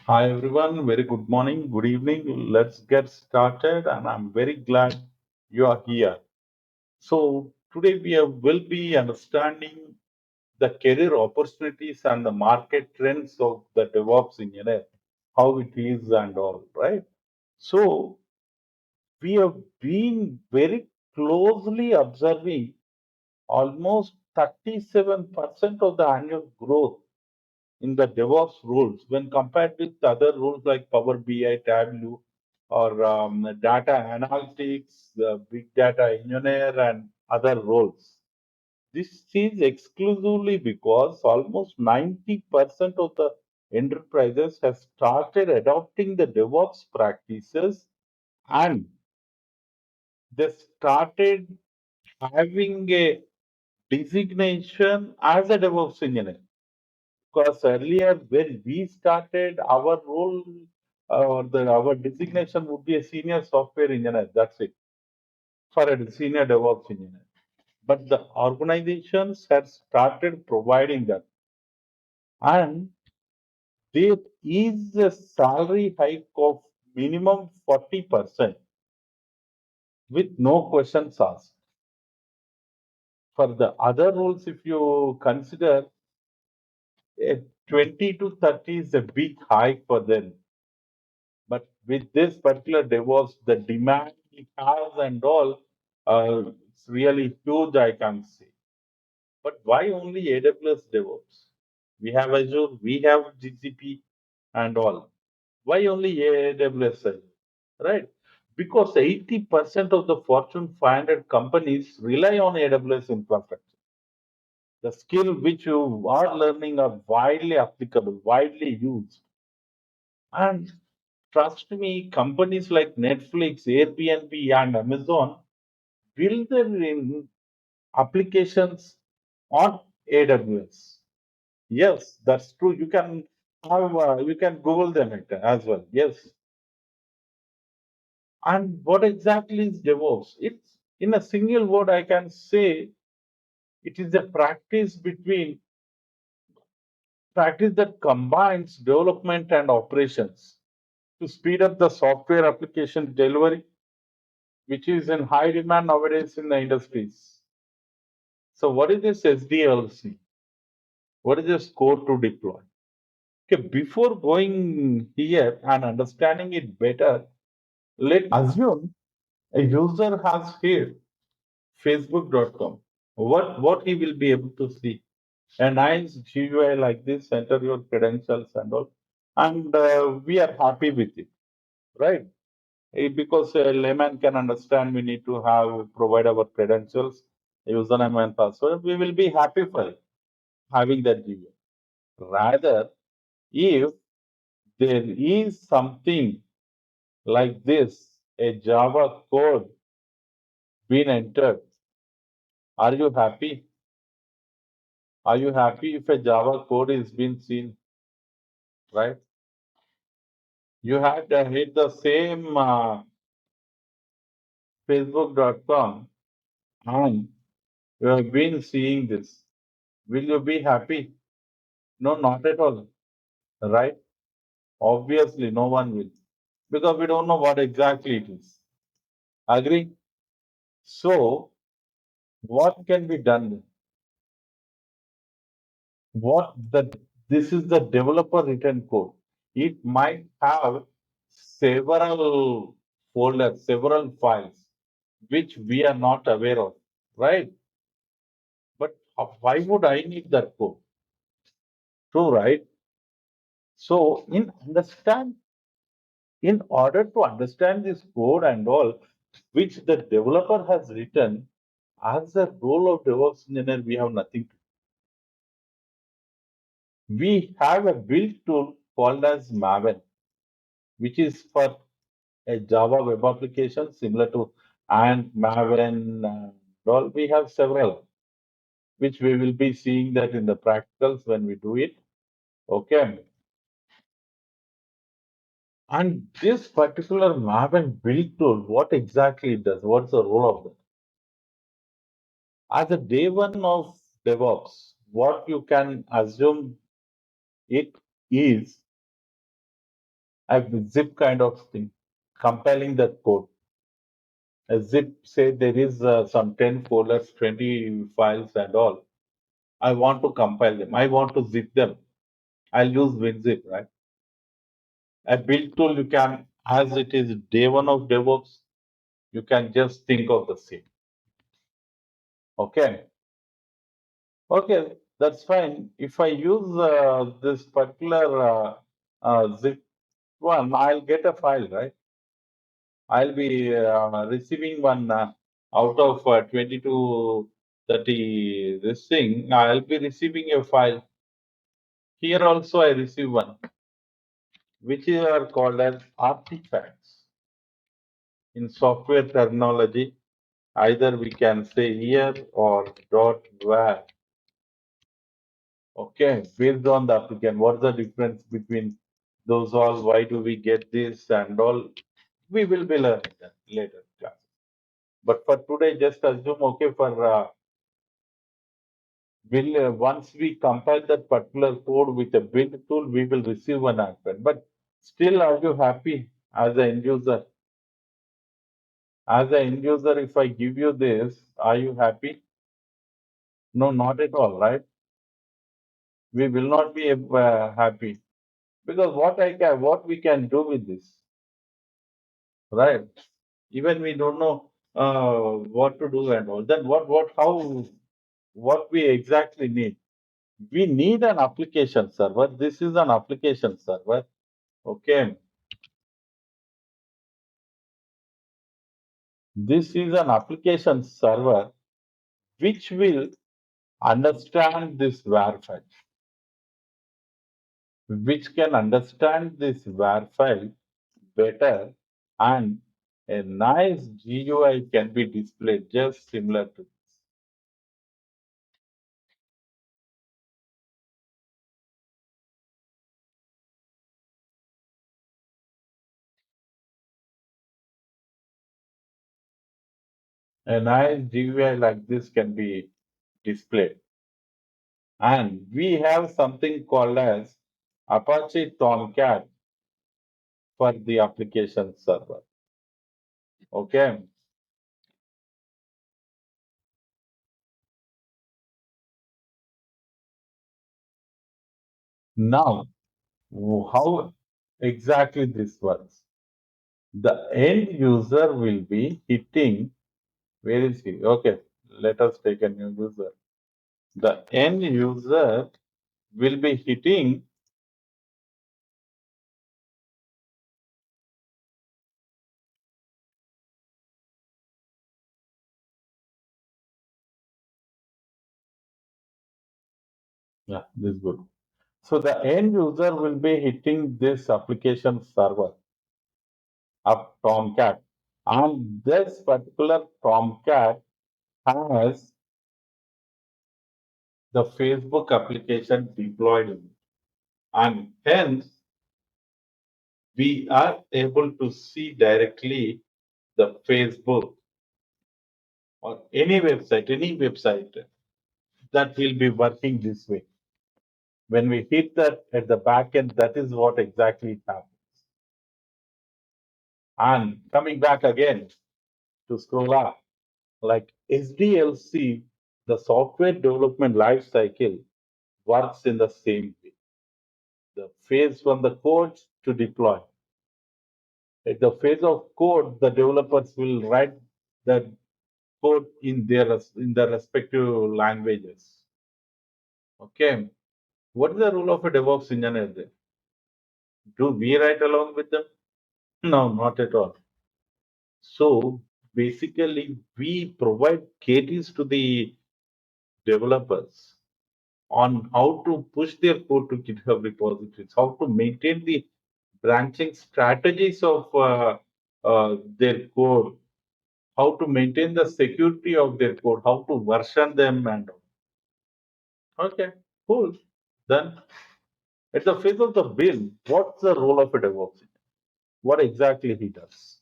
Hi everyone, very good morning, good evening. Let's get started, and I'm very glad you are here. So, today will be understanding the career opportunities and the market trends of the DevOps engineer, how it is, and all, right? So, we have been very closely observing almost 37% of the annual growth in the DevOps roles when compared with other roles like Power BI, Tableau, or data analytics, big data engineer, and other roles. This is exclusively because almost 90% of the enterprises have started adopting the DevOps practices and they started having a designation as a DevOps engineer. Because earlier, when we started, our role our designation would be a senior software engineer. That's it for a senior DevOps engineer. But the organizations have started providing that, and there is a salary hike of minimum 40% with no questions asked. For the other roles, if you consider, 20 to 30 is a big hike for them. But with this particular DevOps, the demand it has and all, it's really huge, I can say. But why only AWS DevOps? We have Azure, we have GCP and all. Why only AWS Azure? Right? Because 80% of the Fortune 500 companies rely on AWS infrastructure. The skill which you are learning are widely applicable, widely used. And trust me, companies like Netflix, Airbnb, and Amazon build their applications on AWS. Yes, that's true. You can Google them as well. Yes. And what exactly is DevOps? It's in a single word, I can say it is a practice that combines development and operations to speed up the software application delivery, which is in high demand nowadays in the industries. So, what is this SDLC? What is this code to deploy? Okay, before going here and understanding it better, let's assume a user has here Facebook.com. What he will be able to see? A nice GUI like this, enter your credentials and all, and we are happy with it, right? Because a layman can understand we need to have provide our credentials, username and password. We will be happy for having that GUI. Rather, if there is something like this, a Java code being entered, are you happy? Are you happy if a Java code is being seen, right? You had to hit the same Facebook.com and you have been seeing this. Will you be happy? No, not at all, right? Obviously, no one will because we don't know what exactly it is. Agree? So, what can be done? What the This is the developer written code. It might have several folders, several files, which we are not aware of, right? But why would I need that code? True, right? So, in order to understand this code and all, which the developer has written, as the role of DevOps engineer, we have nothing to. We have a built tool called as Maven, which is for a Java web application similar to Ant, Maven, and all. We have several, which we will be seeing that in the practicals when we do it. Okay. And this particular Maven build tool, what exactly it does? What's the role of it? As a day one of DevOps, what you can assume it is a zip kind of thing, compiling that code. A zip, say there is some 10 folders, 20 files and all. I want to compile them. I want to zip them. I'll use WinZip, right? A build tool you can, as it is day one of DevOps, you can just think of the same. Okay. Okay, that's fine. If I use this particular zip one, I'll get a file, right? I'll be receiving one out of 20 to 30, this thing, I'll be receiving a file. Here also I receive one, which are called as artifacts. In software terminology, either we can say here or dot var. Okay, based on the applicant, what's the difference between those all? Why do we get this and all? We will be learning that later class. But for today, just assume okay for will once we compile that particular code with a build tool, we will receive an answer. But still, are you happy as an end user? As an end user, if I give you this, are you happy? No, not at all, right? We will not be happy because what we can do with this, right? Even we don't know what to do and all. Then what we exactly need? We need an application server. This is an application server. Okay, this is an application server which will understand this var file, which can understand this var file better, and a nice GUI can be displayed just similar to this. A nice GUI like this can be displayed. And we have something called as Apache Tomcat for the application server. Okay. Now, how exactly this works? The end user will be hitting, where is he? Okay, let us take a new user. The end user will be hitting, yeah, this is good. So the end user will be hitting this application server of Tomcat. And this particular Tomcat has the Facebook application deployed in it. And hence, we are able to see directly the Facebook or any website that will be working this way. When we hit that at the back end, that is what exactly happens. And coming back again to scroll up, like SDLC, the software development life cycle works in the same way. The phase from the code to deploy. At the phase of code, the developers will write the code in the respective languages. Okay. What is the role of a DevOps engineer there? Do we write along with them? No, not at all. So basically, we provide KTs to the developers on how to push their code to GitHub repositories, how to maintain the branching strategies of their code, how to maintain the security of their code, how to version them, and all. Okay, cool. Then at the phase of the build, what's the role of a DevOps? What exactly he does,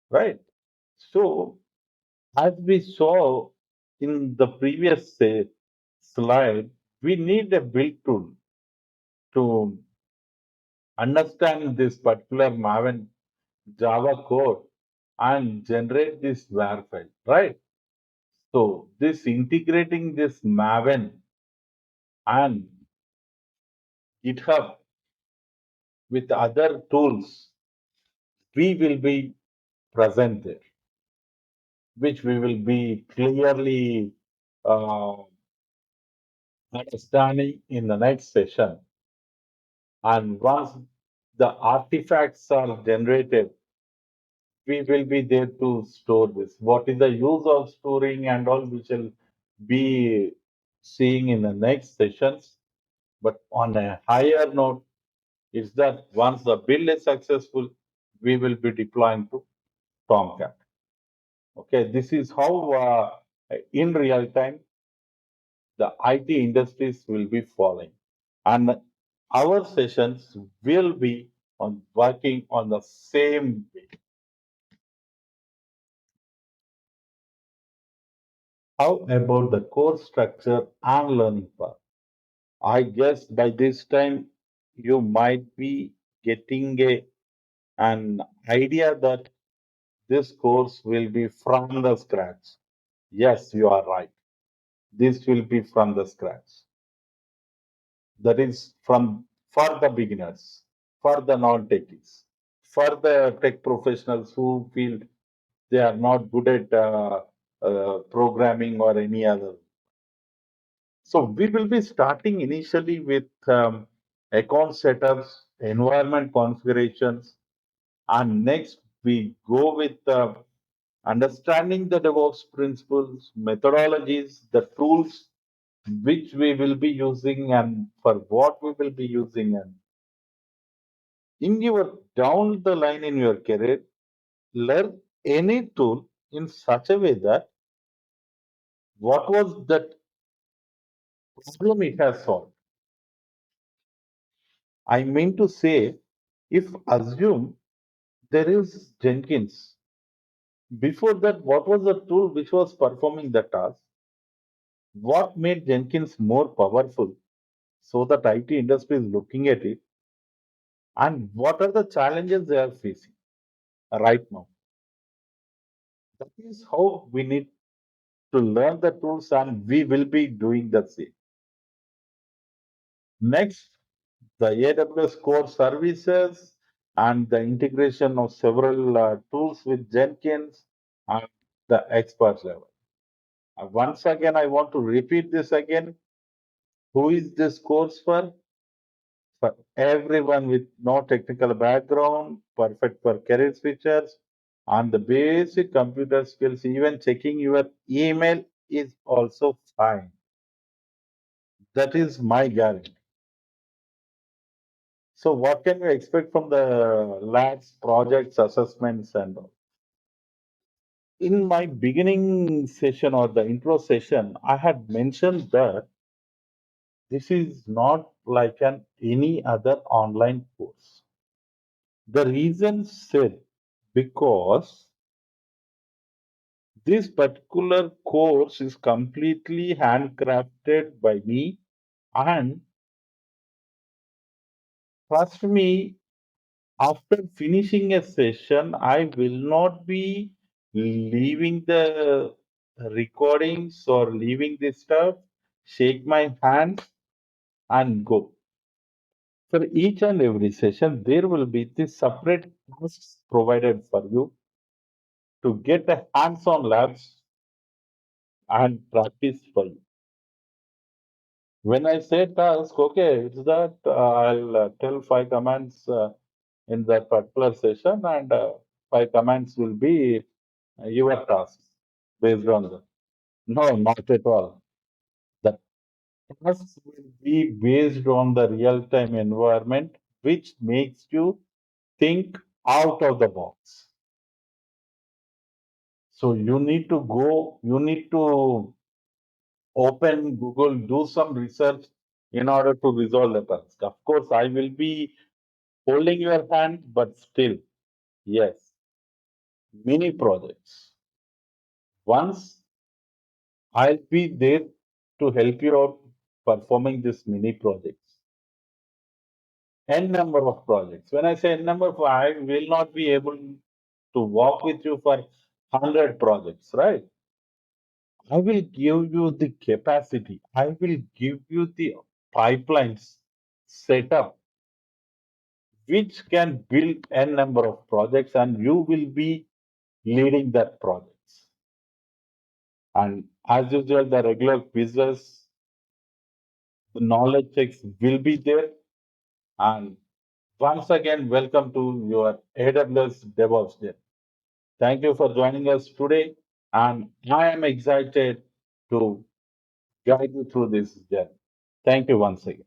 right? So as we saw in the previous slide, we need a build tool to understand this particular Maven Java code and generate this WAR file, right? So this integrating this Maven and GitHub with other tools, we will be present there, which we will be clearly uh, understanding in the next session. And once the artifacts are generated, we will be there to store this. What is the use of storing and all, we shall be seeing in the next sessions. But on a higher note, is that once the build is successful, we will be deploying to Tomcat. Okay, this is how in real time the IT industries will be following. And our sessions will be on working on the same way. How about the course structure and learning path? I guess by this time you might be getting an idea that this course will be from the scratch. Yes, you are right. This will be from the scratch. That is from for the beginners, for the non-techies, for the tech professionals who feel they are not good at programming or any other. So we will be starting initially with account setups, environment configurations, and next we go with understanding the DevOps principles, methodologies, the tools which we will be using and for what we will be using. And in your down the line in your career, learn any tool in such a way that what was that problem it has solved. I mean to say, if assume there is Jenkins, before that, what was the tool which was performing the task? What made Jenkins more powerful so that IT industry is looking at it? And what are the challenges they are facing right now? That is how we need to learn the tools, and we will be doing the same. Next, the AWS core services and the integration of several tools with Jenkins and the expert level. Once again, I want to repeat this again. Who is this course for? For everyone with no technical background, perfect for career switchers, and the basic computer skills. Even checking your email is also fine. That is my guarantee. So, what can you expect from the labs, projects, assessments, and all? In my beginning session or the intro session, I had mentioned that this is not like an any other online course. The reason said because this particular course is completely handcrafted by me, and trust me, after finishing a session, I will not be leaving the recordings or leaving this stuff, shake my hand and go. For each and every session, there will be this separate tasks provided for you to get a hands-on labs and practice for you. When I say task, okay, it's that I'll tell five commands in that particular session, and five commands will be your tasks based on that. No, not at all. The tasks will be based on the real-time environment, which makes you think out of the box. So you need to open Google, do some research in order to resolve the task. Of course, I will be holding your hand, but still, yes, mini projects. Once I'll be there to help you out performing this mini projects. N number of projects. When I say N number, I will not be able to walk with you for 100 projects, right? I will give you the capacity. I will give you the pipelines set up which can build N number of projects and you will be leading that projects. And as usual, the regular quizzes, the knowledge checks will be there. And once again, welcome to your AWS DevOps Day. Thank you for joining us today. And I am excited to guide you through this journey. Thank you once again.